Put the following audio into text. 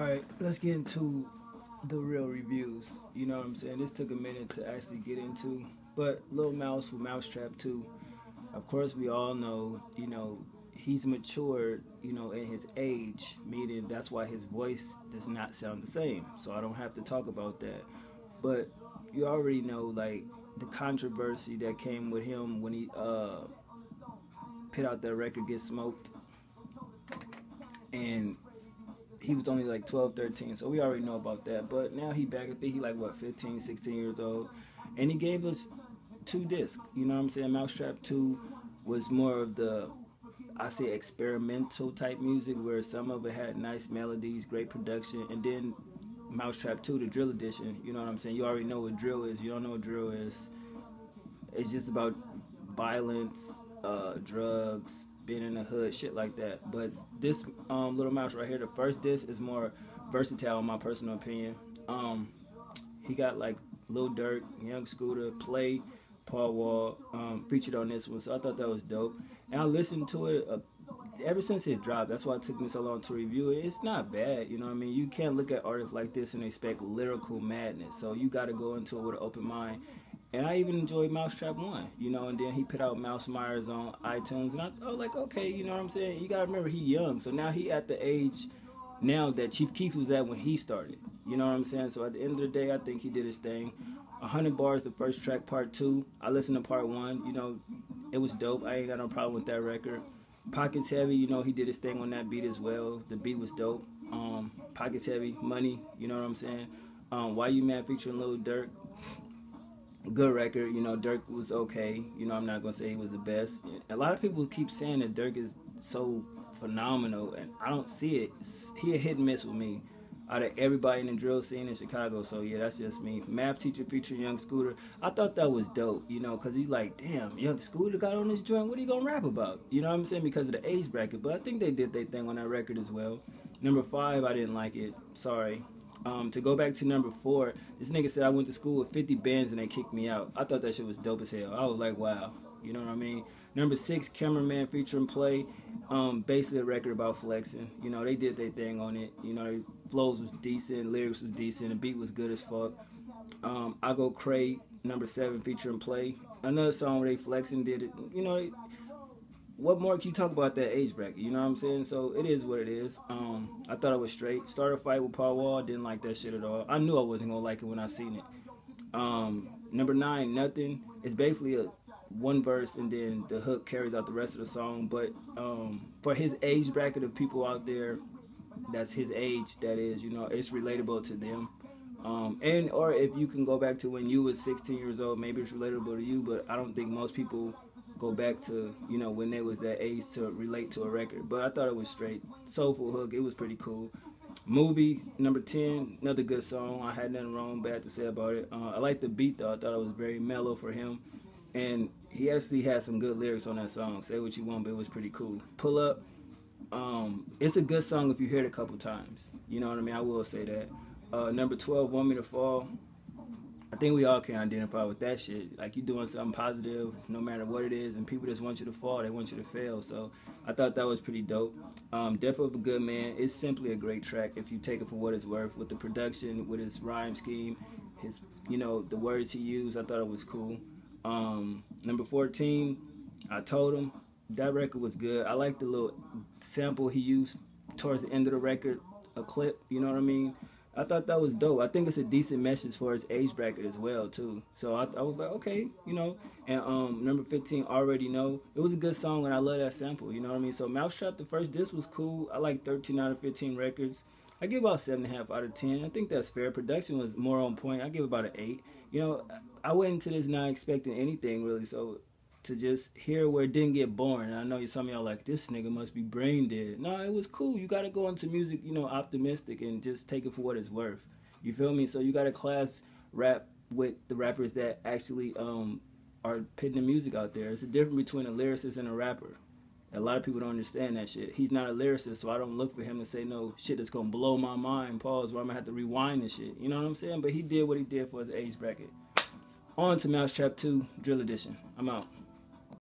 Alright, let's get into the real reviews. You know what I'm saying? This took a minute to actually get into. But Lil Mouse with Mousetrap 2, of course we all know, he's matured, in his age, meaning that's why his voice does not sound the same. So I don't have to talk about that. But you already know, like, the controversy that came with him when he put out that record Get Smoked. And he was only like 12, 13, so we already know about that. But now he back, I think he like, what, 15, 16 years old. And he gave us 2 discs, you know what I'm saying? Mousetrap 2 was more of the, I say, experimental type music, where some of it had nice melodies, great production. And then Mousetrap 2, the drill edition, you know what I'm saying? You already know what drill is. You don't know what drill is. It's just about violence, drugs, being in the hood, shit like that. But this Little Mouse right here, the first disc, is more versatile in my personal opinion. He got like Lil Durk, Young Scooter, Play, Paul Wall featured on this one, so I thought that was dope. And I listened to it ever since it dropped. That's why it took me so long to review it. It's not bad, you know what I mean? You can't look at artists like this and expect lyrical madness, so you got to go into it with an open mind. And I even enjoyed Mousetrap 1, and then he put out Mouse Myers on iTunes, and I was like, okay, you know what I'm saying? You got to remember, he young, so now he at the age now that Chief Keef was at when he started, you know what I'm saying? So at the end of the day, I think he did his thing. 100 Bars, the first track, part 2. I listened to part 1, it was dope. I ain't got no problem with that record. Pockets Heavy, he did his thing on that beat as well. The beat was dope. Pockets Heavy, Money, you know what I'm saying? Why You Mad featuring Lil Durk. Good record, Durk was okay. I'm not gonna say he was the best. A lot of people keep saying that Durk is so phenomenal, and I don't see it. He a hit and miss with me. Out of everybody in the drill scene in Chicago, so yeah, that's just me. Math Teacher featuring Young Scooter, I thought that was dope, because he's like, damn, Young Scooter got on this joint, what are you gonna rap about? You know what I'm saying? Because of the age bracket, but I think they did their thing on that record as well. Number 5, I didn't like it, sorry. To go back to number 4, this nigga said I went to school with 50 bands and they kicked me out. I thought that shit was dope as hell. I was like, wow, you know what I mean? Number 6, Cameraman featuring Play, basically a record about flexing. They did their thing on it. Their flows was decent, lyrics was decent, the beat was good as fuck. I Go Cray, number 7, featuring Play. Another song where they flexing did it. What more can you talk about that age bracket? You know what I'm saying? So it is what it is. I thought it was straight. Started a fight with Paul Wall. Didn't like that shit at all. I knew I wasn't gonna like it when I seen it. Number 9, Nothing. It's basically a one verse and then the hook carries out the rest of the song. But for his age bracket of people out there, that's his age. That is, it's relatable to them. Or if you can go back to when you was 16 years old, maybe it's relatable to you. But I don't think most people go back to, when they was that age to relate to a record. But I thought it was straight. Soulful hook, it was pretty cool. Movie, number 10, another good song. I had nothing wrong, bad to say about it. I liked the beat though. I thought it was very mellow for him. And he actually had some good lyrics on that song. Say what you want, but it was pretty cool. Pull Up, it's a good song if you hear it a couple times. You know what I mean? I will say that. Number 12, Want Me to Fall. I think we all can identify with that shit. Like, you doing something positive, no matter what it is, and people just want you to fall, they want you to fail. So I thought that was pretty dope. Death of a Good Man is simply a great track if you take it for what it's worth. With the production, with his rhyme scheme, his, the words he used, I thought it was cool. Number 14, I Told Him. That record was good. I like the little sample he used towards the end of the record, a clip, you know what I mean? I thought that was dope. I think it's a decent message for his age bracket as well, too. So I was like, okay, And number 15, Already Know. It was a good song, and I love that sample, you know what I mean? So Mousetrap, the first disc was cool. I like 13 out of 15 records. I give about 7.5 out of 10. I think that's fair. Production was more on point. I give about an 8. I went into this not expecting anything, really, so to just hear where it didn't get boring. I know some of y'all like, this nigga must be brain dead. No, it was cool. You got to go into music, optimistic and just take it for what it's worth. You feel me? So you got to class rap with the rappers that actually are putting the music out there. It's a difference between a lyricist and a rapper. A lot of people don't understand that shit. He's not a lyricist, so I don't look for him to say no shit that's going to blow my mind, pause, where I'm going to have to rewind and shit. You know what I'm saying? But he did what he did for his age bracket. On to Mousetrap 2, Drill Edition. I'm out.